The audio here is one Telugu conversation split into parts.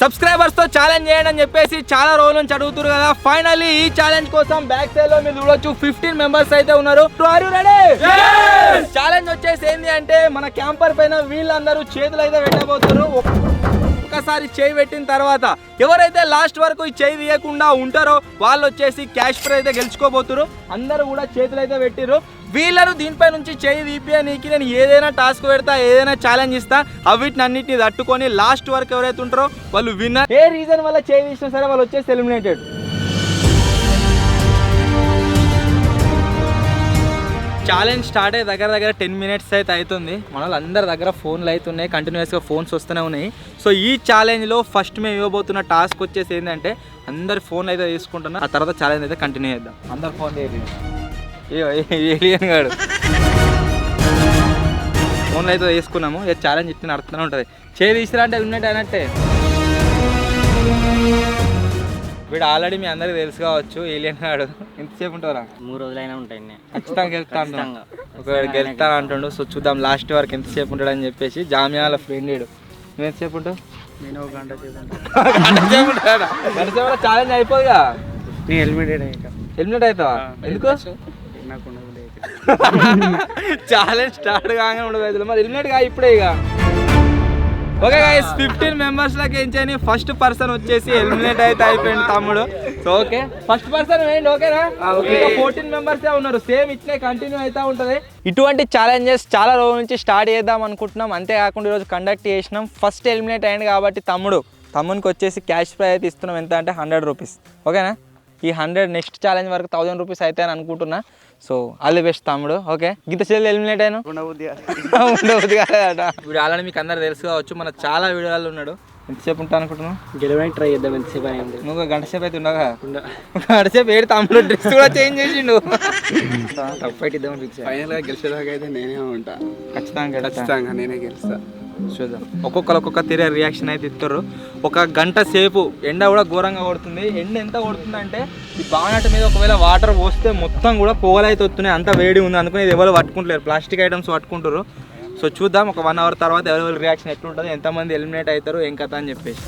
సబ్స్క్రైబర్స్ తో ఛాలెంజ్ చేయండి అని చెప్పేసి చాలా రోజుల నుంచి అడుగుతున్నారు కదా. ఫైనల్లీ ఈ ఛాలెంజ్ కోసం బ్యాక్ సైడ్ లో మీరు చూడొచ్చు 15 మెంబర్స్ అయితే ఉన్నారు. Are you ready? ఛాలెంజ్ వచ్చేసి ఏంది అంటే మన క్యాంపర్ పైన వీళ్ళందరూ చేతులు అయితే పెట్టబోతున్నారు. ఒక్కసారి చేయి పెట్టిన తర్వాత ఎవరైతే లాస్ట్ వరకు ఈ చేయి తీయకుండా ఉంటారో వాళ్ళు వచ్చేసి క్యాష్ ప్రైజ్ అయితే గెలుచుకోబోతున్నారు. అందరూ కూడా చేతులు అయితే పెట్టిర్రు. వీళ్ళను దీనిపై నుంచి చేయి తీపియనీకి నేను ఏదైనా టాస్క్ పెడతా, ఏదైనా ఛాలెంజ్ ఇస్తా, అవిటిని అన్నిటిని తట్టుకొని లాస్ట్ వరకు ఎవరైతే ఉంటారో వాళ్ళు విన్నర్. ఏ రీజన్ వల్ల చేయి తీసినా సరే వాళ్ళు వచ్చేసి ఎలిమినేటెడ్. ఛాలెంజ్ స్టార్ట్ అయ్యే దగ్గర 10 మినిట్స్ అయితే అవుతుంది. మన వాళ్ళందరి దగ్గర ఫోన్లు అవుతున్నాయి, కంటిన్యూస్గా ఫోన్స్ వస్తూనే ఉన్నాయి. సో ఈ ఛాలెంజ్లో ఫస్ట్ మేము ఇవ్వబోతున్న టాస్క్ వచ్చేసి ఏంటంటే అందరి ఫోన్లు అయితే తీసుకుంటున్నా, ఆ తర్వాత ఛాలెంజ్ అయితే కంటిన్యూ చేద్దాం. అందరు ఫోన్ ఏలియన్ గాడు ఫోన్లు అయితే తీసుకున్నాము. ఇక ఛాలెంజ్ ఇట్లా నడుస్తూనే ఉంటుంది. చేయి తీసిరా అంటే ఉన్నట్టు అయినట్టే. వీడు ఆల్రెడీ మీ అందరికి తెలుసు కావచ్చు, ఏలియన్ గాడు. ఎంతసేపు ఉంటారా? 3 రోజులైనా ఉంటాయి. ఖచ్చితంగా గెలుస్తాను, ఒకవేళ గెలుస్తాను అంటుండు. సో చూద్దాం లాస్ట్ వరకు ఎంతసేపు ఉంటాడు అని చెప్పేసి. జామియాల ఫ్రెండ్ నువ్వు ఎంతసేపు ఉంటావు? నేను 1 గంట సేపు ఉంటాడా? గంట సేపు ఛాలెంజ్ అయిపోదుగా. నేను హెల్మెట్ అవుతావా? ఎందుకు? ఛాలెంజ్ స్టార్ట్ కాగానే ఉండదు మరి హెల్మెట్ కా ఇప్పుడే. ఇక ఓకే గైస్, 15 మెంబర్స్ లకి ఏంచని ఫస్ట్ పర్సన్ వచ్చేసి ఎలిమినేట్ అయితే అయిపోయింది తమ్ముడు. సో ఓకే, ఫస్ట్ పర్సన్ వేయండి. ఓకేనా? 14 మెంబర్స్ ఉన్నారు. సేమ్ ఇట్లే కంటిన్యూ అవుతా ఉంటుంది. ఇటువంటి ఛాలెంజెస్ చాలా రోజుల నుంచి స్టార్ట్ చేద్దాం అనుకుంటున్నాం. అంతేకాకుండా ఈరోజు కండక్ట్ చేసినాం. ఫస్ట్ ఎలిమినేట్ అయ్యింది కాబట్టి తమ్మునికి వచ్చేసి క్యాష్ ప్రైజ్ అయితే ఇస్తున్నాం. ఎంత అంటే 100 రూపీస్. ఓకేనా? ఈ 100 నెక్స్ట్ ఛాలెంజ్ వరకు 1000 రూపీస్ అయితే అని అనుకుంటున్నా. సో ఆల్ ది బెస్ట్ తమ్ముడు. ఓకే, గీత చెల్లి ఎలిమినేట్ అయినా ఉండబుద్ది కాలేదట. వీడు ఆల్రెడీ మీకు అందరు తెలుసు కావచ్చు, మన చాలా వీడియోలు ఉన్నాడు. ఎంతసేపు ఉంటా అనుకుంటున్నాను? గెలవడానికి ట్రై చేద్దాం. ఎంతసేపు అయింది? నువ్వు గంట సేపు అయితే ఉండగా గంట సేపు ఏడు. తమ్ముడు డ్రెస్ కూడా చేంజ్ చేసిండు. తప్పైటిద్దాం. ఫైనల్గా గెలిచేదాకా అయితే నేనే ఉంటా. ఖచ్చితంగా నేనే గెలుస్తా. చూద్దాం. ఒక్కొక్క తీరే రియాక్షన్ అయితే ఇస్తారు. 1 గంట సేపు ఎండ కూడా ఘోరంగా కొడుతుంది. ఎండ ఎంత కొడుతుంది అంటే ఈ బానట్ మీద ఒకవేళ వాటర్ పోస్తే మొత్తం కూడా పొగలైతే వస్తున్నాయి. అంత వేడి ఉంది అనుకుని ఇది ఎవరు పట్టుకుంటలేరు, ప్లాస్టిక్ ఐటమ్స్ పట్టుకుంటారు. సో చూద్దాం ఒక 1 అవర్ తర్వాత ఎవరి రియాక్షన్ ఎట్లుంటుంది, ఎంతమంది ఎలిమినేట్ అవుతారు, ఏం కథ అని చెప్పేసి.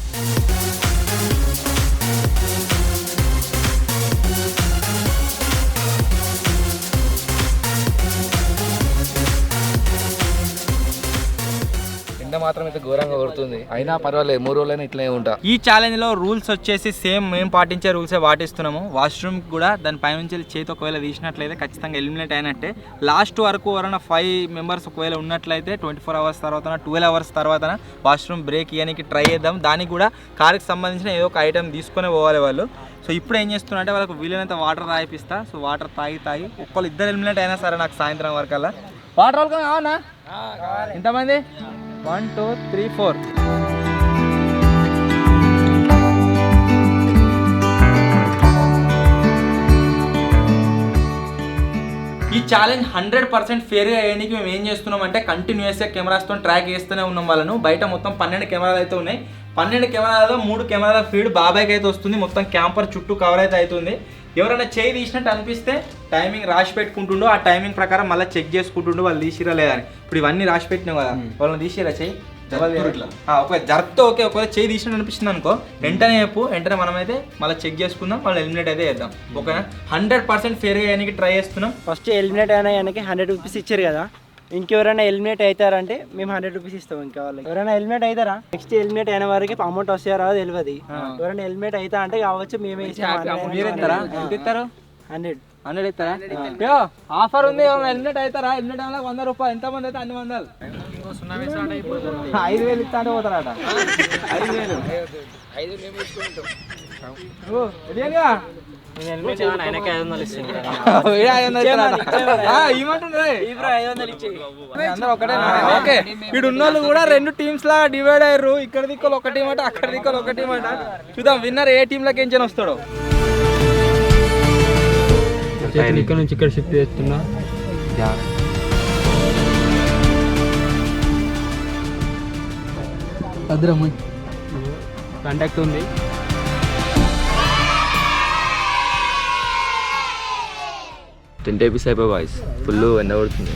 మాత్రం అయితే ఘోరంగా కొడుతుంది. అయినా పర్వాలేదు, 3 రోజులైనా ఇట్లనే ఉంటా. ఈ ఛాలెంజ్ లో రూల్స్ వచ్చేసి సేమ్ మేము పాటించే రూల్సే పాటిస్తున్నాము. వాష్రూమ్ కూడా దాని పైనుంచి చేతి ఒకవేళ తీసినట్లయితే ఖచ్చితంగా ఎలిమినేట్ అయినట్టే. లాస్ట్ వరకు ఎవరైనా 5 మెంబర్స్ ఒకవేళ ఉన్నట్లయితే 24 అవర్స్ తర్వాత 12 అవర్స్ తర్వాత వాష్రూమ్ బ్రేక్ ఇవ్వడానికి ట్రై చేద్దాం. దానికి కూడా కార్కి సంబంధించిన ఏదో ఒక ఐటమ్ తీసుకునే పోవాలి వాళ్ళు. సో ఇప్పుడు ఏం చేస్తున్నా అంటే వాళ్ళకి వీలైనంత వాటర్ తాగిపిస్తా. సో వాటర్ తాగి ఒక్కళ్ళు ఇద్దరు ఎలిమినేట్ అయినా సరే నాకు సాయంత్రం వరకల్లా వాటర్ వాళ్ళకి కావాలా? ఎంతమంది? 1 2 3 4. ఈ ఛాలెంజ్ 100% ఫేర్గా అయ్యేందుకు మేము ఏం చేస్తున్నాం అంటే కంటిన్యూస్గా కెమెరాస్తో ట్రాక్ చేస్తూనే ఉన్నాం వాళ్ళను. బయట మొత్తం 12 కెమెరాలు అయితే ఉన్నాయి. 12 కెమెరాలలో 3 కెమెరాల ఫీడ్ బాబాయ్కి అయితే వస్తుంది. మొత్తం క్యాంపర్ చుట్టూ కవర్ అయితే అవుతుంది. ఎవరైనా చేయి తీసినట్టు అనిపిస్తే టైమింగ్ రాసి పెట్టుకుంటుండో ఆ టైమింగ్ ప్రకారం మళ్ళీ చెక్ చేసుకుంటుండో వాళ్ళు తీసిరా లేదని. ఇప్పుడు ఇవన్నీ రాసి పెట్టినాం కదా, వాళ్ళని తీసిరా చేయి ఒక జర్తో. ఓకే, ఒకవేళ చేయి తీసినట్టు అనిపిస్తుంది అనుకో వెంటనే మనమైతే మళ్ళీ చెక్ చేసుకుందాం, వాళ్ళు ఎలిమినేట్ అయితే చేద్దాం. ఓకేనా? 100% ఫేర్గా అయ్యానికి ట్రై చేస్తున్నాం. ఫస్ట్ ఎలిమినేట్ అయినా 100 రూపీస్ ఇచ్చారు కదా. ఇంకెవరైనా ఎలిమినేట్ అవుతారంటే మేము 100 రూపీస్ ఇస్తాం. ఇంకా వాళ్ళకి ఎవరైనా ఎలిమినేట్ అవుతారా? నెక్స్ట్ ఎలిమినేట్ అయిన వారికి అమౌంట్ వస్తారో తెలియదు. ఎవరైనా ఎలిమినేట్ అవుతా అంటే కావచ్చు మేమే ఇస్తాం. మీరు ఇస్తారా? ఎంత ఇస్తారు? 100 ఇస్తారా? ఆఫర్ ఉంది. ఎలిమినేట్ అవుతారా? ఎలిమినేట్ అవ్వాలి 100 రూపాయలు. ఎంతమంది అయితే అన్ని 100. 5,000 ఇస్తా అంటే పోతారట. 5,000 ఓకే. ఇక్కడ ఉన్నోళ్ళు కూడా 2 టీమ్స్ లాగా డివైడ్ అయ్యారు. ఇక్కడ దిక్కులు ఒక టీం అట, అక్కడ దిక్కులు ఒక టీం అట. చూద్దాం విన్నర్ ఏ టీమ్ లకి ఎంచిన వస్తాడో. ఇక్కడ నుంచి ఇక్కడ షిఫ్ట్ చేస్తున్నా. అద్రమ్మ కాంటాక్ట్ ఉంది. టెంట్ ఏపీస్ అయిపోయి వాయిస్ ఫుల్ ఎండ పడుతుంది.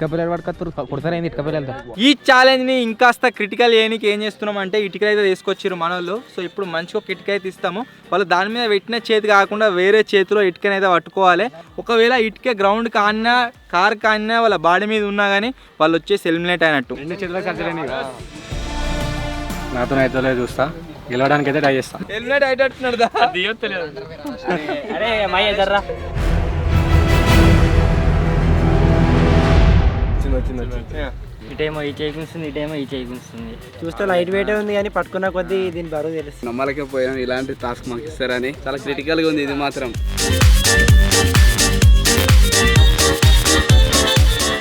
ఇటుక పిల్లలు పట్టుకొస్తారు కొడతారైంది ఇటుక పిల్లలతో. ఈ ఛాలెంజ్ ని ఇంకాస్త క్రిటికల్ చేయడానికి ఏం చేస్తున్నాం అంటే ఇటుకలు అయితే తీసుకొచ్చారు మనోళ్ళు. సో ఇప్పుడు మంచిగా ఒక ఇటుక అయితే ఇస్తాము, వాళ్ళు దాని మీద పెట్టిన చేతి కాకుండా వేరే చేతిలో ఇటుకనైతే పట్టుకోవాలి. ఒకవేళ ఇటుక గ్రౌండ్ కాన్నా కార్ కాన్నా వాళ్ళ బాడీ మీద ఉన్నా కానీ వాళ్ళు వచ్చేసి ఎలిమినేట్ అయినట్టు. రెండు చేతులకు సర్జరీ నాతో అయితే చూస్తా, గెలవడానికి అయితే ట్రై చేస్తా. ఎలిమినేట్ అయ్యేటట్టున్నాడు. అరే మై ఎదర్రా ఇటేమో ఈ చేయి గుంస్తుంది, ఇటేమో ఈ చేయి గుంస్తుంది. చూస్తే లైట్ వెయిట్ ఉంది కానీ పట్టుకున్న కొద్దీ దీని బరువు తెలుస్తుంది. నమ్మలేకపోయాం ఇలాంటి టాస్క్ మాకు ఇస్తారని. చాలా క్రిటికల్గా ఉంది ఇది మాత్రం.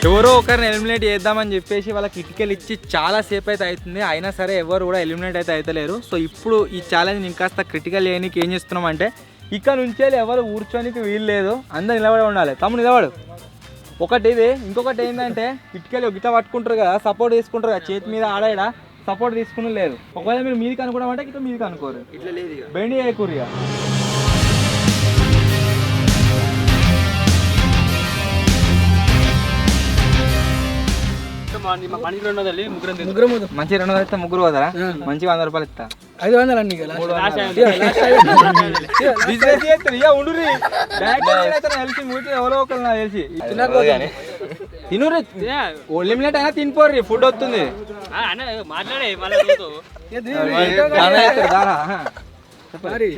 ఎవరో ఒకరిని ఎలిమినేట్ చేద్దామని చెప్పేసి వాళ్ళకి ఇటుకలు ఇచ్చి చాలా సేపు అయితే అవుతుంది, అయినా సరే ఎవరు కూడా ఎలిమినేట్ అయితే అవుతలేరు. సో ఇప్పుడు ఈ ఛాలెంజ్ ఇంకాస్త క్రిటికల్ చేయడానికి ఏం చేస్తున్నాం అంటే ఇక్కడ నుంచే ఎవరు కూర్చోనికి వీలు లేదు, అందరు నిలబడి ఉండాలి. తమ్ముడు నిలబడు. ఒకటి ఇది, ఇంకొకటి ఏంటంటే ఇటుకలు గిట్ట పట్టుకుంటారు కదా, సపోర్ట్ తీసుకుంటారు కదా చేతి మీద, ఆడ సపోర్ట్ తీసుకుని లేదు. ఒకవేళ మీరు మీదికి అనుకోవడం అంటే ఇట్లా మీదికి అనుకోరు, ఇట్లా లేదు బెండి చేయకూరిగా. మంచి 200 ఇస్తా, ముగ్గురు పోతారా? మంచి 100 రూపాయలు ఇస్తా. 500 అన్ని ఎవరో ఒకరు నాకు తెలిసి తినుర్రి, ఎలిమినేట్ అయినా తినిపోర్రి, ఫుడ్ వస్తుంది.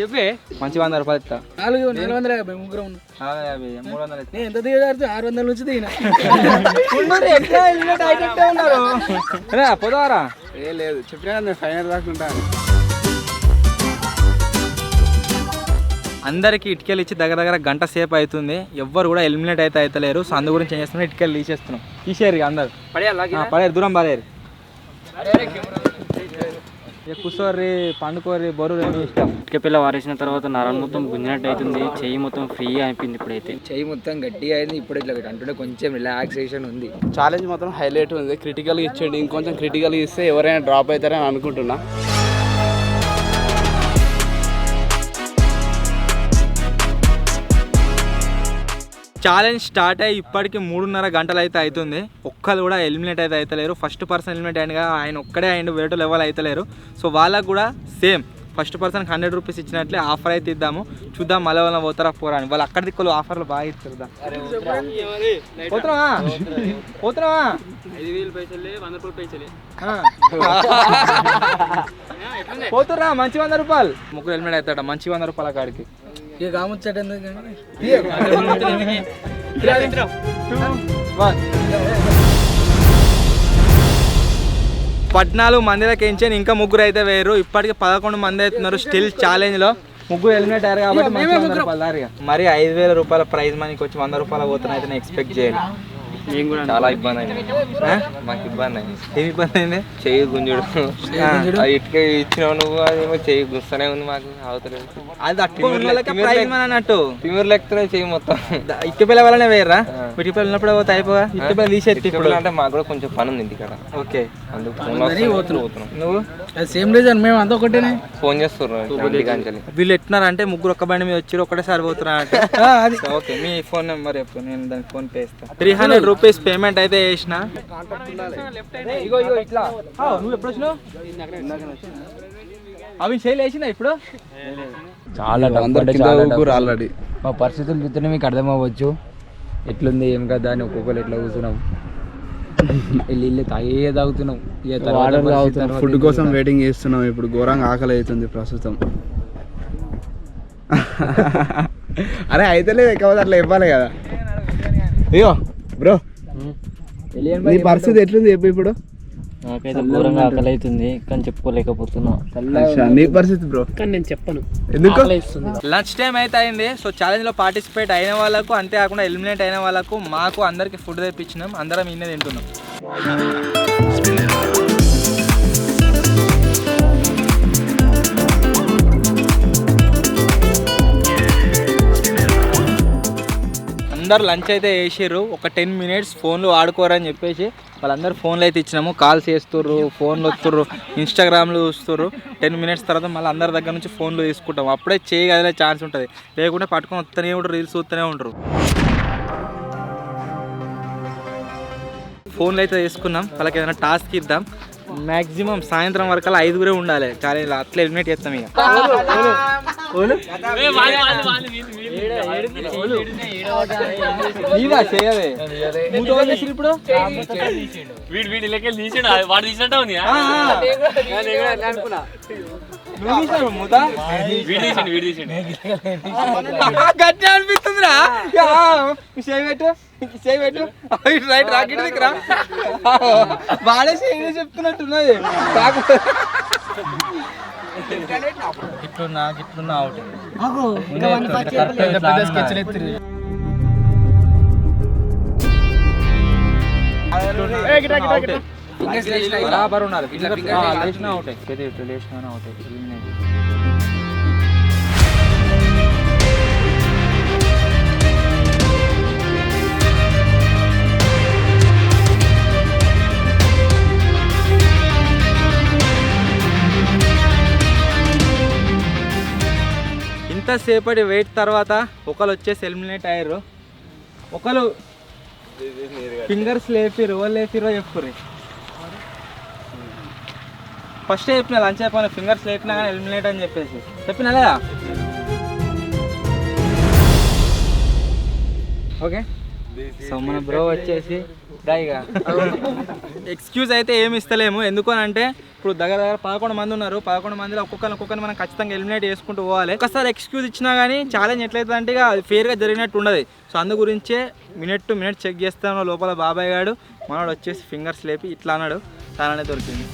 చెప్పే మంచి 100 రూపాయలు ఇస్తా. 450 ముగ్గురు 300 ఎంత దిగజారితే 600 నుంచి దిగిన. ఎట్లా ఎలిమినేట్ అయినట్టే ఉన్నారు. పోదారా? ఏ లేదు చెప్పినా ఫైనల్ దాకా. అందరికి ఇటుకలు ఇచ్చి దగ్గర దగ్గర గంట సేపు అవుతుంది, ఎవ్వరు కూడా ఎలిమినేట్ అయితే అవుతలేరు. సో అందు గురించి ఏం చేస్తున్నాం, ఇటుకలు తీసేస్తున్నాం. తీసేరు అందరు, పడేరు, దూరం పడేరు. కూర్చోర్రి, పండుకోర్రి, బొర్రు ఇష్టం. ఇటుక పిల్ల వారేసిన తర్వాత నరం మొత్తం గుంజినట్టు అవుతుంది, చెయ్యి మొత్తం ఫ్రీ అయిపోయింది. ఇప్పుడైతే చెయ్యి మొత్తం గట్టిగా అయింది. ఇప్పుడు ఇట్లా అంటే కొంచెం రిలాక్సేషన్ ఉంది. ఛాలెంజ్ మాత్రం హైలైట్ ఉంది. క్రిటికల్గా ఇచ్చేయండి, ఇంకొంచెం క్రిటికల్గా ఇస్తే ఎవరైనా డ్రాప్ అవుతారని అనుకుంటున్నా. ఛాలెంజ్ స్టార్ట్ అయ్యి ఇప్పటికి 3.5 గంటలు అయితే అవుతుంది, ఒక్కరు కూడా ఎలిమినేట్ అయితే అవుతలేరు. ఫస్ట్ పర్సన్ ఎలిమినేట్ అయ్యిందిగా, ఆయన ఒక్కడే అయ్యిండు, వేరే లెవెల్ అవుతలేరు. సో వాళ్ళకు కూడా సేమ్ ఫస్ట్ పర్సన్కి 100 రూపీస్ ఇచ్చినట్లే ఆఫర్ అయితే ఇద్దాము, చూద్దాం మళ్ళీ వాళ్ళ పోతారా పోరా అని. వాళ్ళు అక్కడ దిక్కులు ఆఫర్లు బాగా ఇస్తారు. పోతున్నావా? 5,000 పైసలే, 100 రూపాయలు పైసలే. పోతురా, మంచి 100 రూపాయలు. ముగ్గురు ఎలిమినేట్ అవుతాడ, మంచి 100 రూపాయల కాడికి. ఇక కాముచ్చట ఎందుకు కానీ 2, 1. 14 మందిలకి ఎంచాను, ఇంకా ముగ్గురు అయితే వేరు. ఇప్పటికి 11 మంది అవుతున్నారు స్టిల్ ఛాలెంజ్లో. ముగ్గురు ఎలిమినేట్ అయ్యారు కాబట్టి మంచి 100 రూపాయలు దారిగా. మరి 5,000 రూపాయల ప్రైజ్ మనకి వచ్చి 100 రూపాయలు పోతున్నా అయితే నేను ఎక్స్పెక్ట్ చేయాలి. చాలా ఇబ్బంది అయింది, మాకు ఇబ్బంది అయింది. ఏమి ఇబ్బంది అయింది? చెయ్యి గుంజుడు, ఇటుక ఇచ్చినావు నువ్వు, అదేమో చెయ్యి గుస్తూనే ఉంది, మాకు అవతలేదు. అది తట్టుకుని ప్రైజ్ మన అన్నట్టు తిమ్మిరు లెక్కుతున్నాయి చెయ్యి మొత్తం. ఇటుక పిల్ల వల్లనే వేయరా? ఇటుక పిల్ల ఉన్నప్పుడు పోతే అయిపోగా, ఇటుక పిల్ల తీసేది ఇప్పుడు. అంటే మాకు కూడా కొంచెం పని ఉంది ఇక్కడ. ఓకే, అందుకు పోతున్నాం. నువ్వు సేమ్ రీజన్ మేము అంతా ఒకటేనే ఫోన్ చేస్తున్నారు. వీళ్ళు ఎట్టినారంటే ముగ్గురు ఒక్క బండి మీద వచ్చి ఒక్కటేసారి పోతున్నారు అంటే. ఓకే, మీ ఫోన్ నెంబర్ చెప్పు, నేను దానికి ఫోన్ పే ఇస్తాను. 300 రూపీస్ పేమెంట్ అయితే చేసిన. ఇట్లా నువ్వు ఎప్పుడు వచ్చినావు? అవి చేయలు వేసినా ఇప్పుడు చాలా ఆల్రెడీ. మా పరిస్థితులు చూస్తేనే మీకు అర్థమవ్వచ్చు ఎట్లుంది ఏం కదా అని. ఒక్కొక్కరు ఎట్లా కూర్చున్నాం, వెళ్ళి తాగే తాగుతున్నాం, ఫుడ్ కోసం వెయిటింగ్ చేస్తున్నాం. ఇప్పుడు ఘోరంగా ఆకలి అవుతుంది ప్రస్తుతం. అరే అయితే లేదు ఎక్కువ అట్లా ఇవ్వాలి కదా. అయ్యో బ్రో, నీ పరిస్థితి ఎట్లుంది చెప్పు ఇప్పుడు? నాకైతే ఘోరంగా ఆకలి అవుతుంది కానీ చెప్పుకోలేకపోతున్నా. నీ పరిస్థితి బ్రో? కానీ నేను చెప్పను ఎందుకు. లంచ్ టైం అయితే అయింది. సో ఛాలెంజ్ లో పార్టిసిపేట్ అయిన వాళ్ళకు, అంతేకాకుండా ఎలిమినేట్ అయిన వాళ్ళకు, మాకు అందరికి ఫుడ్ తెప్పించినాం. అందరం ఇన్నే తింటున్నాం. అందరు లంచ్ అయితే వేసారు. ఒక 10 minutes ఫోన్లు వాడుకోరని చెప్పేసి వాళ్ళందరూ ఫోన్లు అయితే ఇచ్చినాము. కాల్స్ చేస్తుర్రు, ఫోన్లు వస్తుర్రు, ఇన్స్టాగ్రామ్లు చూస్తుర్రు. 10 minutes తర్వాత మళ్ళీ అందరి దగ్గర నుంచి ఫోన్లు తీసుకుంటాం. అప్పుడే చేయగలిగే ఛాన్స్ ఉంటుంది, లేకుంటే పట్టుకొని వస్తూనే ఉంటారు, రీల్స్ చూస్తూనే ఉంటారు. ఫోన్లు అయితే తీసుకున్నాం. వాళ్ళకి ఏదైనా టాస్క్ ఇద్దాం. మ్యాక్సిమం సాయంత్రం వరకు అలా 5 ఉండాలి. ఛాలెంజ్ అట్లా ఎలిమినేట్ చేస్తాం ఇక. చేయదే ఇప్పుడు గట్టి అనిపిస్తుందిరా. చేయబెట్టు చేయబెట్టు రైట్ రాకెట్ దగ్గర బాగా చెప్తున్నట్టున్నది. ఇట్లున్నా ఇట్లున్నా అవుట్ బరాబర్ ఉన్నారు. అవుతాయి ఇంతసేపటి వెయిట్ తర్వాత ఒకరు వచ్చేసి ఎలిమినేట్ అయ్యారు. ఒకరు ఫింగర్స్ లేపిరు. ఎవరు లేపిరో చెప్పుర్రి. ఫస్ట్ చెప్పిన లంచ్ అయిపోయిన ఫింగర్స్ లేపినా కానీ ఎలిమినేట్ అని చెప్పేసి చెప్పినా లేదా? ఓకే సో మన బ్రో వచ్చేసి ఇక ఎక్స్క్యూజ్ అయితే ఏమి ఇస్తలేము. ఎందుకు అని అంటే ఇప్పుడు దగ్గర 11 మంది ఉన్నారు. 11 మందిలో ఒక్కొక్కరిని మనం ఖచ్చితంగా ఎలిమినేట్ చేసుకుంటూ పోవాలి. ఒకసారి ఎక్స్క్యూజ్ ఇచ్చినా కానీ ఛాలెంజ్ ఎట్లయితే అంటే ఇక అది ఫేర్గా జరిగినట్టు ఉండదు. సో అందు గురించే మినిట్ టు మినిట్ చెక్ చేస్తాను. లోపల బాబాయ్ గాడు మనోడు వచ్చేసి ఫింగర్స్ లేపి ఇట్లా అన్నాడు. చాలానే దొరికింది.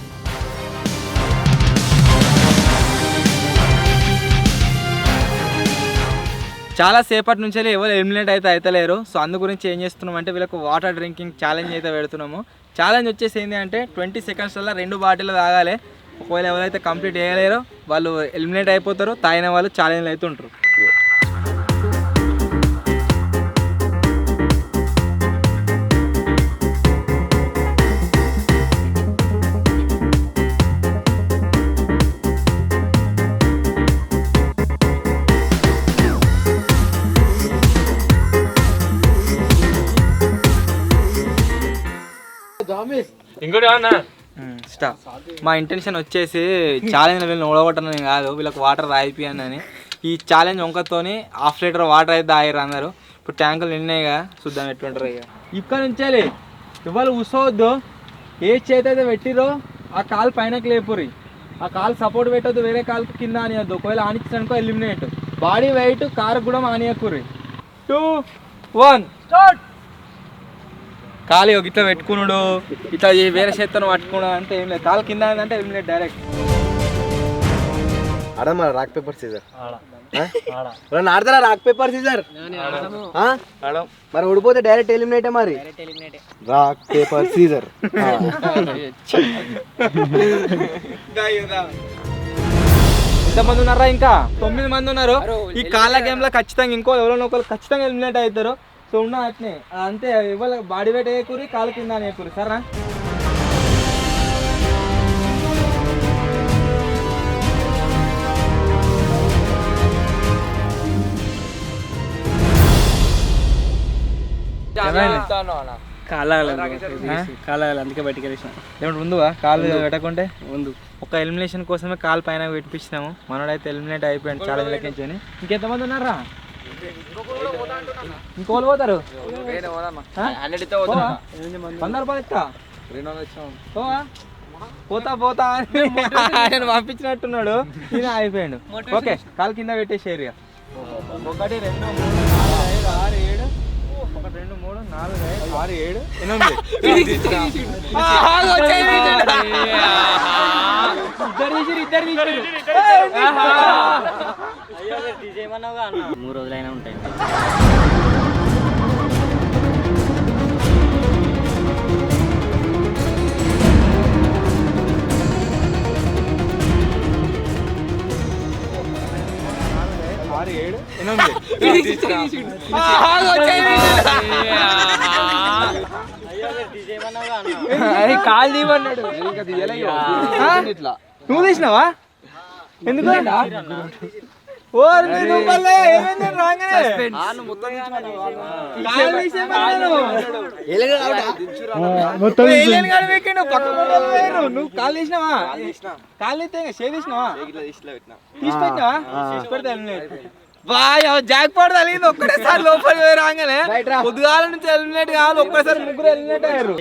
చాలా సేపటి నుంచి ఎవరు ఎలిమినేట్ అయితే లేరు. సో అందు గురించి ఏం చేస్తున్నాం అంటే వీళ్ళకు వాటర్ డ్రింకింగ్ ఛాలెంజ్ అయితే పెడుతున్నాము. ఛాలెంజ్ వచ్చేసి ఏంటి అంటే 20 సెకండ్స్లో 2 బాటిల్ తాగాలి. ఒకవేళ ఎవరైతే కంప్లీట్ చేయలేరో వాళ్ళు ఎలిమినేట్ అయిపోతారు. తాగిన వాళ్ళు ఛాలెంజ్లు అయితే ఉంటారు. ఇంకోటి స్టాప్. మా ఇంటెన్షన్ వచ్చేసి ఛాలెంజ్ వీళ్ళని ఓడగొట్టనని కాదు, వీళ్ళకి వాటర్ తాగిపోయానని. ఈ ఛాలెంజ్ వంకతోని 1/2 లీటర్ వాటర్ అయితే తాగారు అందరు. ఇప్పుడు ట్యాంకులు నిన్నాయిగా చూద్దాం ఎట్లుంటారు. ఇక ఇక్కడ నుంచాలి ఇవాళ కూర్చోవద్దు. ఏ చేతి అయితే పెట్టిరో ఆ కాలు పైనకి లేపురి. ఆ కాలు సపోర్ట్ పెట్టద్దు, వేరే కాలుకి కింద ఆనియద్దు. ఒకవేళ ఆనిచ్చానుకో ఎలిమినేట్. బాడీ వెయిట్ కారు కూడా ఆనియకుర్రి. 2, 1 స్టార్ట్. కాలు ఇట్లా పెట్టుకున్నాడు, ఇట్లా వేరే చేత్తను పట్టుకున్నాడు అంటే ఏం లేదు. కాలు కింద అంటే ఎలిమినేట్ డైరెక్ట్. ఆడమా రాక్ పేపర్ సీజర్ ఆడతారా? రాక్ పేపర్ సీజర్ మరి ఓడిపోతే డైరెక్ట్ ఎలిమినేటే. మరి రాక్ పేపర్ సీజర్. ఎంతమంది ఉన్నారా? ఇంకా 9 మంది ఉన్నారు. ఈ కాళ్ళ గేమ్ లో ఖచ్చితంగా ఇంకో ఎవరైనా ఒకరు ఖచ్చితంగా ఎలిమినేట్ అవుతారు. సో ఉన్నా అట్నే అంతే. ఇవాళ బాడీ వెయిట్ వేయకూరి, కాలు కింద వేయకూరి. సరేనా? కాలాలి అందుకే బయటికి వెళ్ళిన. ఏమిటి ముందుగా కాలు పెట్టకుంటే ముందు ఒక ఎలిమినేషన్ కోసమే కాలు పైన పెట్టిపించినాము. మనోడైతే ఎలిమినేట్ అయిపోయాడు ఛాలెంజ్ లెక్కించుకొని. ఇంకెంతమంది ఉన్నారా? ఇంకోళ్ళు పోతారు. 100 రూపాయలు ఇస్తా. పోతా పోతా ఆయన పంపించినట్టున్నాడు. ఈయన అయిపోయాడు. ఓకే కాలు కింద పెట్టేసేరు. 1 2 3 4 5 6 7 1 2 3 4 5 6 7 8 ఇద్దరు 3 రోజులైనా ఉంటాయి. కాలు తీయమన్నాడు. నువ్వు తీసినావా? ఎందుకు నువ్వు కాలు తీసినావా? కాలు తీసినావా? జాక్ పడ తగిలింది ఒక్కటేసారి లోపలికి పోయి రాగానే పొద్దుగాల నుంచి ఎలిమినేట్ కావాలి. ఒక్కసారి ముగ్గురు ఎలిమినేట్ అయ్యారు.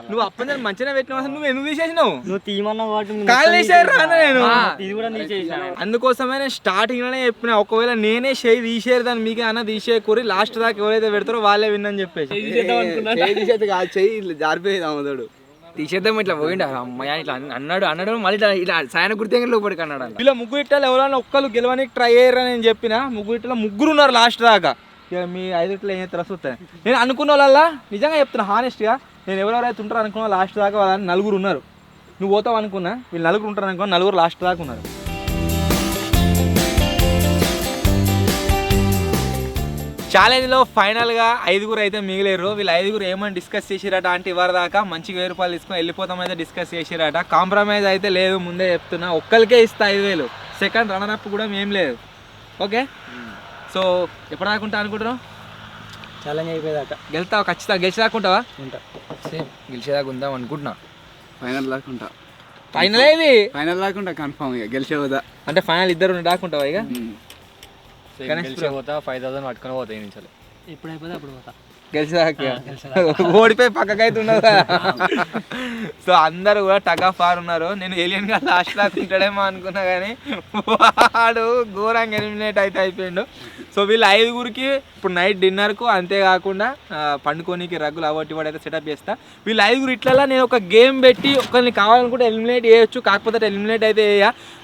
నువ్వు అప్పటి మంచిగా పెట్టినావు, అసలు నువ్వు ఎందుకు తీసేసినావు? నువ్వు తీయమన్నా కాలు తీసేయరు రాను నేను. ఇది కూడా నీ చేసిన అందుకోసమే నేను స్టార్టింగ్ లోనే చెప్పిన, ఒకవేళ నేనే చేయి తీసేరు దాన్ని మీకే అన్న తీసేయకూరి, లాస్ట్ దాకా ఎవరైతే పెడతారో వాళ్ళే విన్నని చెప్పేసి చెయ్యి జారిపోయేది అమ్మదోడు. తీసేద్దాం ఇట్లా పోయిండు అమ్మాయి ఇట్లా అన్నాడు మళ్ళీ ఇట్లా సాయన గుర్తు లోపలికి అన్నాడు. ఇలా ముగ్గురు ఇట్లా ఎవరైనా ఒక్కరు గెలవడానికి ట్రై అయ్యారు నేను చెప్పిన. ముగ్గురు ఇట్లా ముగ్గురు ఉన్నారు లాస్ట్ దాకా. ఇక మీ 5 ఇట్లా ఏం చేస్తారు వస్తాయి. నేను అనుకున్న వాళ్ళ నిజంగా చెప్తున్నా హానెస్ట్గా, నేను ఎవరెవరైతే ఉంటారో అనుకున్నా లాస్ట్ దాకా వాళ్ళని 4 ఉన్నారు. నువ్వు పోతావు అనుకున్నా, వీళ్ళు 4 ఉంటారు అనుకున్నా, 4 లాస్ట్ దాకా ఉన్నారు. ఛాలెంజ్లో ఫైనల్గా 5 అయితే మిగిలేరు. వీళ్ళు 5 ఏమని డిస్కస్ చేసిరట అంటే ఇవ్వరు దాకా మంచిగా 1000 రూపాయలు తీసుకొని వెళ్ళిపోతామైతే డిస్కస్ చేసిరట. కాంప్రమైజ్ అయితే లేదు, ముందే చెప్తున్నా. ఒక్కరికే ఇస్తా 5000. సెకండ్ రన్నర్ అప్ కూడా ఏం లేదు. ఓకే, సో ఎప్పటిదాకా ఉంటా అనుకుంటున్నావు? ఛాలెంజ్ అయిపోయేదాకా గెలుతావా? ఖచ్చితంగా గెలిచేదాకుంటావా? గెలిచేదాకా ఉందాం అనుకుంటున్నా. ఫైనల్ దాకుంటా. ఫైనల్ ఇది ఫైనల్ దాకుంటా కన్ఫామ్. ఇక గెలిచేదా అంటే ఫైనల్ 2 దాకుంటావా? ఇక పోతా 5000 పట్టుకొని పోతాయి నుంచి. ఎప్పుడు అయిపోతే అప్పుడు పోతా. గెలిచేదాకా ఓడిపోయి పక్కకైతే ఉండదు కదా. సో అందరూ కూడా టగ్ ఆఫ్ వార్ ఉన్నారు. నేను ఏలియన్ గా లాస్ట్ దాకా ఉంటాడేమో అనుకున్నా కానీ వాడు ఘోరంగా ఎలిమినేట్ అయితే అయిపోయిండు. సో వీళ్ళు 5 ఇప్పుడు నైట్ డిన్నర్కు, అంతేకాకుండా పండుకోనికి రగ్గులు అవట్టి వాడు అయితే సెటప్ చేస్తా. వీళ్ళు 5 ఇట్లా నేను ఒక గేమ్ పెట్టి ఒకరిని కావాలనుకుంటే ఎలిమినేట్ చేయొచ్చు, కాకపోతే ఎలిమినేట్ అయితే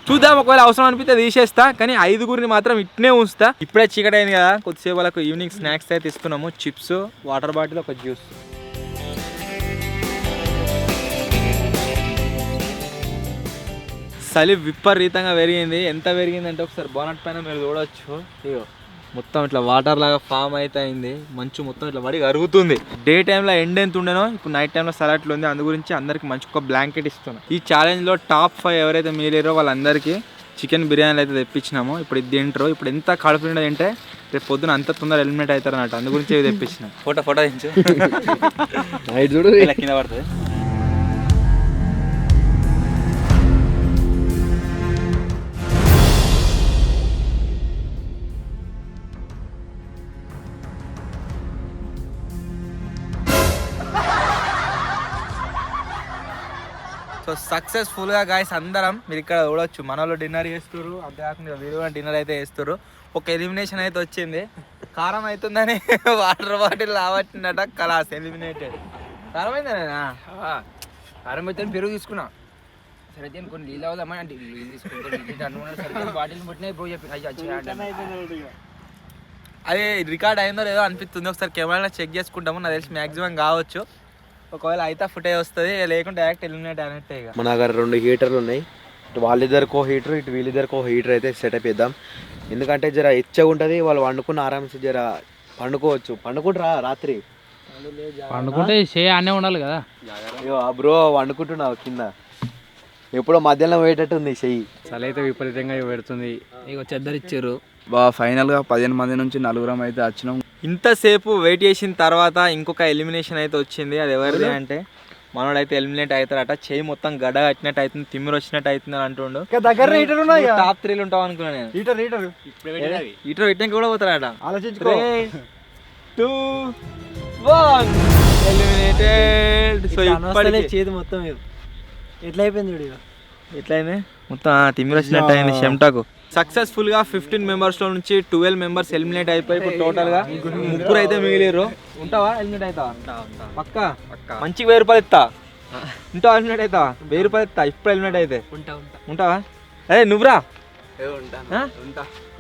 చూద్దాం. ఒకవేళ అవసరం అనిపిస్తే తీసేస్తా, కానీ 5 మాత్రం ఇట్నే ఉంచుతా. ఇప్పుడే చీకటి అయింది కదా, కొద్దిసేపు వాళ్ళకు ఈవినింగ్ స్నాక్స్ అయితే ఇస్తున్నాము. చిప్స్, వాటర్ బాటిల్, ఒక జ్యూస్. చలి విపరీతంగా పెరిగింది. ఎంత పెరిగిందంటే ఒకసారి బోనట్ పైన మీరు చూడవచ్చు. ఇగో మొత్తం ఇట్లా వాటర్ లాగా ఫామ్ అయితే అయింది. మంచు మొత్తం ఇట్లా పడి అరుగుతుంది. డే టైంలో ఎండ్ ఎంత ఉండేనో ఇప్పుడు నైట్ టైంలో సలాట్లు ఉంది. అందు గురించి అందరికి మంచి ఒక బ్లాంకెట్ ఇస్తున్నాం. ఈ ఛాలెంజ్లో టాప్ 5 ఎవరైతే మీరేరో వాళ్ళందరికీ చికెన్ బిర్యానీలు అయితే తెప్పించినాము. ఇప్పుడు ఇది తింటారు. ఇప్పుడు ఎంత కడుపు నిండా తింటే రేపు పొద్దున అంత తొందర ఎలిమినేట్ అవుతారు అన్నట్టు. అందు గురించి ఇవి తెప్పించిన. ఫోటో తెచ్చు నైట్ చూడు ఇలా కింద పడుతుంది. సో సక్సెస్ఫుల్గా గాయస్ అందరం మీరు ఇక్కడ చూడవచ్చు. మన వాళ్ళు డిన్నర్ చేస్తారు, అంతేకాకుండా వీరు కూడా డిన్నర్ అయితే చేస్తారు. ఒక ఎలిమినేషన్ అయితే వచ్చింది. కారం అవుతుందని వాటర్ బాటిల్ రావట్టినట, కలాస్ ఎలిమినేటెడ్. కారం అయిందా? కారం అయితే పెరుగు తీసుకున్నా. సరే అయితే కొన్ని నీళ్ళు అవుదామని అంటే నీళ్ళు తీసుకుంటాను. బాటిల్ పుట్టినా పోయి చెప్పి అది రికార్డ్ అయిందో లేదో అనిపిస్తుంది. ఒకసారి కెమెరాలో చెక్ చేసుకుంటాము. నాకు తెలిసి మ్యాక్సిమం కావచ్చు. ఒకవేళ అయితే ఫుటేజ్ వస్తుంది, లేకుంటే డైరెక్ట్ ఎలిమినేట్ అయినట్టే. ఇక మన దగ్గర 2 హీటర్లు ఉన్నాయి. ఇటు వాళ్ళిద్దరికో హీటర్, ఇటు వీళ్ళిద్దరికో హీటర్ అయితే సెటప్ చేద్దాం. ఎందుకంటే జర ఎచ్చగా ఉంటుంది. వాళ్ళు వండుకున్న ఆరామ్స్ జర పండుకోవచ్చు. పండుకుంటారా రాత్రి? పండుకుంటే అనే ఉండాలి కదా. అయ్యో బ్రో వండుకుంటున్నావు కింద. ఎప్పుడో మధ్యాహ్నం పోయేటట్టు ఉంది చెయ్యి. చలి అయితే విపరీతంగా పెడుతుంది. ఇక చెద్దరు ఇచ్చారు. ఫైనల్గా 15 మంది నుంచి 4 అయితే వచ్చినాం. ఇంతసేపు వెయిట్ చేసిన తర్వాత ఇంకొక ఎలిమినేషన్ అయితే వచ్చింది. అది ఎవరిది అంటే మనోడైతే ఎలిమినేట్ అవుతారట. చేయి మొత్తం గడ్డ కట్టినట్టు అవుతుంది, తిమ్మిరి వచ్చినట్టు అవుతుంది అంటుండు. దగ్గర హీటర్ ఉన్నాయి. టాప్ 3 ఉంటావు అనుకున్నా నేను. హీటర్ పెట్టినాక కూడా పోతారట. ఆలోచించుకో. 3, 2, 1 ఎలిమినేటెడ్. సో ఇప్పటికే చేతి మొత్తం ఎట్లా అయిపోయింది చూడు. ఎట్లయింది మొత్తం తిమ్మిరి వచ్చినట్టు అయింది చెమటకు. సక్సెస్ఫుల్ గా 15 మెంబర్స్ లో నుంచి 12 మెంబర్స్ ఎలిమినేట్ అయిపోయి ఇప్పుడు టోటల్ గా 3 అయితే మిగిలేరు. ఉంటావా? ఎలిమినేట్ అవుతావా? పక్కా మంచిగా 1000 రూపాయలు ఇస్తా. ఉంటావా? ఎలిమినేట్ అవుతావా? 1000 రూపాయలు ఇస్తా ఇప్పుడు ఎలిమినేట్ అయితే. ఉంటావా? అదే నువ్వురా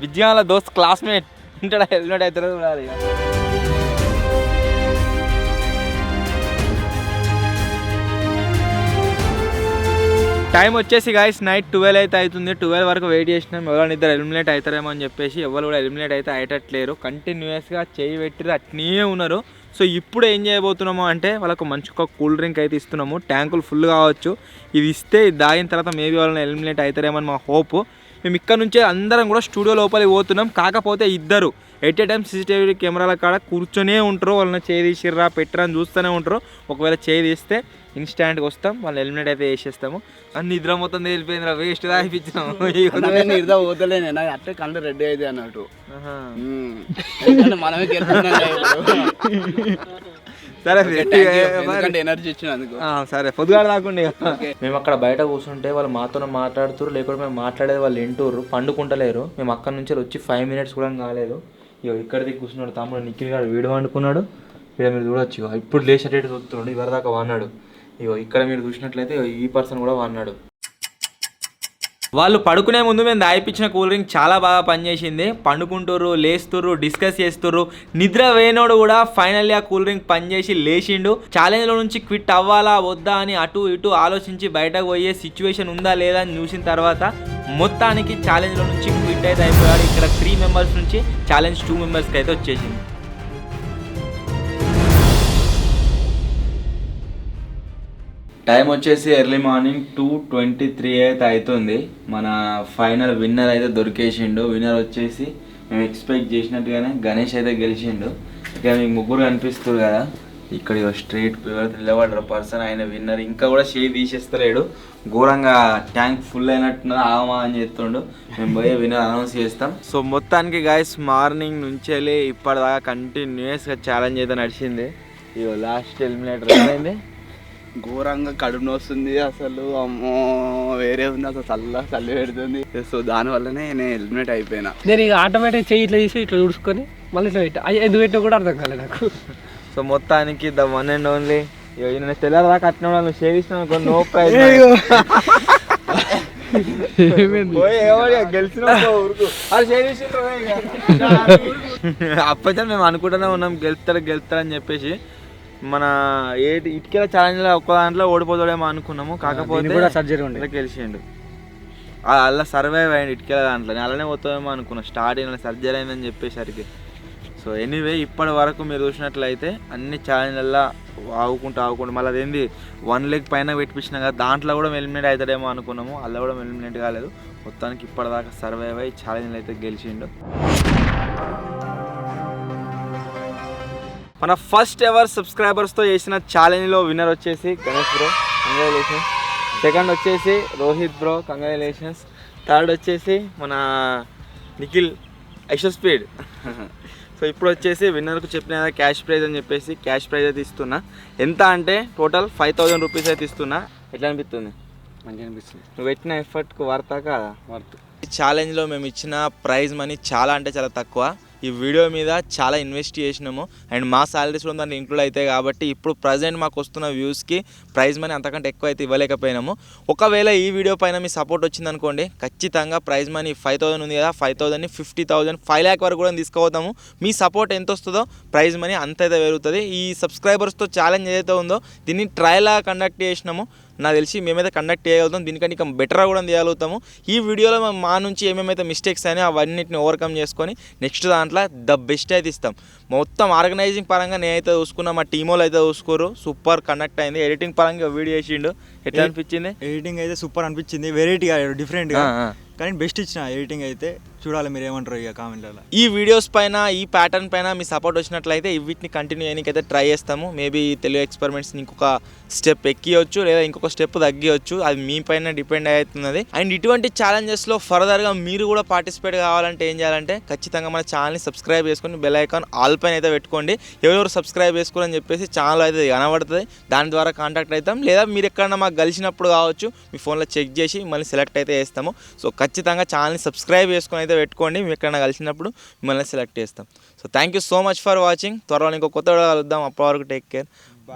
విజయాల దోస్త్ క్లాస్మేట్ ఉంటాడా? ఎలిమినేట్ అవుతారో చూడాలి. టైం వచ్చేసి గాయస్ నైట్ 12 అయితే అవుతుంది. 12 వరకు వెయిట్ చేసినాం. ఎవరైనా ఇద్దరు ఎలిమినేట్ అవుతారేమో అని చెప్పేసి. ఎవరు కూడా ఎలిమినేట్ అయితే అయ్యేటట్లేరు. కంటిన్యూస్గా చేయి పెట్టి అట్నే ఉన్నారు. సో ఇప్పుడు ఏం చేయబోతున్నాము అంటే వాళ్ళకు మంచి ఒక కూల్ డ్రింక్ అయితే ఇస్తున్నాము. ట్యాంకులు ఫుల్ కావచ్చు. ఇది ఇస్తే ఇది తాగిన తర్వాత మేబీ వాళ్ళని ఎలిమినేట్ అవుతారేమో అని మా హోప్. మేము ఇక్కడ నుంచే అందరం కూడా స్టూడియో లోపలికి పోతున్నాం. కాకపోతే ఇద్దరు ఎట్ ఏ టైం సీసీటీవీ కెమెరాల కాడ కూర్చొనే ఉంటారు. వాళ్ళని చేయి తీసిర్రా పెట్టరా అని చూస్తూనే ఉంటారు. ఒకవేళ చేయి తీస్తే ఇన్స్టాంట్గా వస్తాం, వాళ్ళు ఎలిమినేట్ అయితే వేసేస్తాము. అని నిద్ర మొత్తం తేలిపోయిందిరా, వేస్ట్ తాగిపించినాము. నిద్ర పోతలేనే అట్టే కళ్ళు రెడీ అయితే అన్నట్టు మనమే సరే ఎనర్జీ ఇచ్చినందుకు. సరే పొద్దుగాల రాకుండా మేము అక్కడ బయట కూర్చుంటే వాళ్ళు మాతో మాట్లాడుతారు, లేకపోతే మేము మాట్లాడేది వాళ్ళు వింటూరు, పండుకుంటలేరు. మేము అక్కడ నుంచి వచ్చి 5 minutes కూడా కాలేదు. ఇక ఇక్కడికి కూర్చున్నాడు తమ్ముడు నిఖిల్ గారు, వీడు వండుకున్నాడు. ఇక్కడ మీరు చూడొచ్చు, ఇప్పుడు లేచేటట్టు చూస్తున్నాడు. ఇవరిదాకా వాడినాడు. ఇగో ఇక్కడ మీరు చూసినట్లయితే ఈ పర్సన్ కూడా వాడినాడు. వాళ్ళు పడుకునే ముందు మేము దాయిపించిన కూల్ డ్రింక్ చాలా బాగా పనిచేసింది. పండుకుంటుర్రు, లేస్తుర్రు, డిస్కస్ చేస్తుర్రు. నిద్ర వేయనోడు కూడా ఫైనల్లీ ఆ కూల్ డ్రింక్ పనిచేసి లేచిండు. ఛాలెంజ్లో నుంచి క్విట్ అవ్వాలా వద్దా అని అటు ఇటు ఆలోచించి బయటకు పోయే సిచ్యువేషన్ ఉందా లేదా అని చూసిన తర్వాత మొత్తానికి ఛాలెంజ్లో నుంచి క్విట్ అయితే అయిపోయాడు. ఇక్కడ 3 members నుంచి ఛాలెంజ్ 2 membersకి అయితే వచ్చేసింది. టైం వచ్చేసి ఎర్లీ మార్నింగ్ 2:23 అయితే అవుతుంది. మన ఫైనల్ విన్నర్ అయితే దొరికేసిండు. విన్నర్ వచ్చేసి మేము ఎక్స్పెక్ట్ చేసినట్టుగానే గణేష్ అయితే గెలిచిండు. ఇక మీకు ముగ్గురు కనిపిస్తారు కదా, ఇక్కడ స్ట్రైట్ నిలబడ్డారు పర్సన్, ఆయన విన్నర్. ఇంకా కూడా చేయి తీసేస్తలేడు, ఘోరంగా ట్యాంక్ ఫుల్ అయినట్టున్నది, ఆమా అని చెప్తుండు. మేము పోయి విన్నర్ అనౌన్స్ చేస్తాం. సో మొత్తానికి గైస్ మార్నింగ్ నుంచి వెళ్ళి ఇప్పటిదాకా కంటిన్యూస్గా ఛాలెంజ్ అయితే నడిచింది. ఇగో లాస్ట్ ఎలిమినేటర్ అయింది. ఘోరంగా కడుపు నొస్తుంది అసలు, అమ్మో వేరే ఉంది అసలు, చల్లి పెడుతుంది. సో దానివల్లనే నేను ఎలిమినేట్ అయిపోయినా. నేను ఇక ఆటోమేటిక్ చెయ్యి ఇట్లా తీసి ఇట్లా చూసుకొని మళ్ళీ ఇట్లా పెట్టా, ఎందుకు పెట్టినా కూడా అర్థం కాలేదు నాకు. సో మొత్తానికి ద వన్ అండ్ ఓన్లీ నేను తెల్లదాకా అట్టిన నువ్వు సేవిస్తాను అనుకో, నో ప్రైజ్. అప్పట్లో మేము అనుకుంటూనే ఉన్నాం గెలుస్తాడని చెప్పేసి. మన ఇటుకల ఛాలెంజ్లో ఒక్క దాంట్లో ఓడిపోతాడేమో అనుకున్నాము. కాకపోతే గెలిచిండు, అలా సర్వైవ్ అయ్యిండు ఇటుకల దాంట్లో. అలానే పోతామేమో అనుకున్నాం స్టార్టింగ్ సర్జరీ అయిందని చెప్పేసరికి. సో ఎనీవే ఇప్పటి వరకు మీరు చూసినట్లయితే అన్ని ఛాలెంజ్లలో ఆవుకుంటూ మళ్ళీ అదేంది 1 leg పైన పెట్టించినా కదా, దాంట్లో కూడా ఎలిమినేట్ అవుతాడేమో అనుకున్నాము. అలా కూడా ఎలిమినేట్ కాలేదు. మొత్తానికి ఇప్పటిదాకా సర్వైవ్ అయ్యి ఛాలెంజ్లు అయితే గెలిచిండు. మన ఫస్ట్ ఎవర్ సబ్స్క్రైబర్స్తో చేసిన ఛాలెంజ్లో విన్నర్ వచ్చేసి గణేష్ బ్రో, కంగ్రాచులేషన్స్. సెకండ్ వచ్చేసి రోహిత్ బ్రో, కంగ్రాచులేషన్స్. థర్డ్ వచ్చేసి మన నిఖిల్ ఐషో స్పీడ్. సో ఇప్పుడు వచ్చేసి విన్నర్కు చెప్పిన క్యాష్ ప్రైజ్ అని చెప్పేసి క్యాష్ ప్రైజ్ అయితే ఇస్తున్నా. ఎంత అంటే టోటల్ 5,000 రూపీస్ అయితే ఇస్తున్నా. ఎట్లా అనిపిస్తుంది? మంచిగా అనిపిస్తుంది. నువ్వు పెట్టిన ఎఫర్ట్కు వర్తా కాదా? వర్త్. ఈ ఛాలెంజ్లో మేము ఇచ్చిన ప్రైజ్ మనీ చాలా అంటే చాలా తక్కువ. ఈ వీడియో మీద చాలా ఇన్వెస్ట్ చేసినాము అండ్ మా సాలరీస్ కూడా దాంట్లో ఇంక్లూడ్ అవుతాయి. కాబట్టి ఇప్పుడు ప్రజెంట్ మాకు వస్తున్న వ్యూస్కి ప్రైజ్ మనీ అంతకంటే ఎక్కువ అయితే ఇవ్వలేకపోయినాము. ఒకవేళ ఈ వీడియో పైన మీ సపోర్ట్ వచ్చిందనుకోండి, ఖచ్చితంగా ప్రైజ్ మనీ 5,000 ఉంది కదా, 5,000ని 50,000 5 lakh వరకు కూడా తీసుకుపోతాము. మీ సపోర్ట్ ఎంత వస్తుందో ప్రైజ్ మనీ అంత అయితే పెరుగుతుంది. ఈ సబ్స్క్రైబర్స్తో ఛాలెంజ్ ఏదైతే ఉందో దీన్ని ట్రయల్గా కండక్ట్ చేసినాము. నాకు తెలిసి మేమైతే కండక్ట్ చేయగలుగుతాం, దీనికంటే ఇంకా బెటర్గా కూడా చేయగలుగుతాము. ఈ వీడియోలో మా నుంచి ఏమేమైతే మిస్టేక్స్ అయినా అవన్నిటిని ఓవర్కమ్ చేసుకొని నెక్స్ట్ దాంట్లో ద బెస్ట్ అయితే ఇస్తాం. మొత్తం ఆర్గనైజింగ్ పరంగా నేనైతే చూసుకున్నా, మా టీమ్ వాళ్ళు అయితే చూసుకోరు, సూపర్ కండక్ట్ అయింది. ఎడిటింగ్ పరంగా వీడియో చేసిండు, ఎట్లా అనిపించింది? ఎడిటింగ్ అయితే సూపర్ అనిపించింది, వెరైటీగా డిఫరెంట్గా, కానీ బెస్ట్ ఇచ్చిన ఎడిటింగ్ అయితే. చూడాలి మీరు ఏమంటారు ఇక కామెంట్లలో. ఈ వీడియోస్ పైన ఈ ప్యాటర్న్ పైన మీ సపోర్ట్ వచ్చినట్లయితే వీటిని కంటిన్యూ చేయడానికైతే ట్రై చేస్తాము. మేబీ తెలుగు ఎక్స్పెరిమెంట్స్ని ఇంకొక స్టెప్ ఎక్కియొచ్చు లేదా ఇంకొక స్టెప్ తగ్గియొచ్చు, అది మీ పైన డిపెండ్ అవుతున్నది. అండ్ ఇటువంటి ఛాలెంజెస్లో ఫర్దర్గా మీరు కూడా పార్టిసిపేట్ కావాలంటే ఏం చేయాలంటే ఖచ్చితంగా మన ఛానల్ని సబ్స్క్రైబ్ చేసుకొని బెల్ ఐకాన్ ఆల్ పైన అయితే పెట్టుకోండి. ఎవరెవరు సబ్స్క్రైబ్ చేసుకోరని చెప్పేసి ఛానల్ అయితే కనబడుతుంది, దాని ద్వారా కాంటాక్ట్ అవుతాం. లేదా మీరు ఎక్కడన్నా మాకు కలిసినప్పుడు కావచ్చు మీ ఫోన్లో చెక్ చేసి మళ్ళీ సెలెక్ట్ అయితే చేస్తాము. సో ఖచ్చితంగా ఛానల్ని సబ్స్క్రైబ్ చేసుకొని అయితే పెట్టుకోండి, మేము ఎక్కడైనా కలిసినప్పుడు మిమ్మల్ని సెలెక్ట్ చేస్తాం. So thank you so much for watching. త్వరలో ఇంకో కొత్త వీడియో కలుద్దాం. అప్పటి వరకు టేక్ కేర్,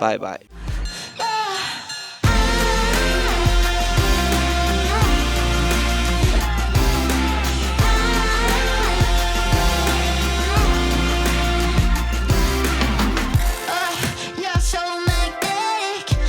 బాయ్ బాయ్.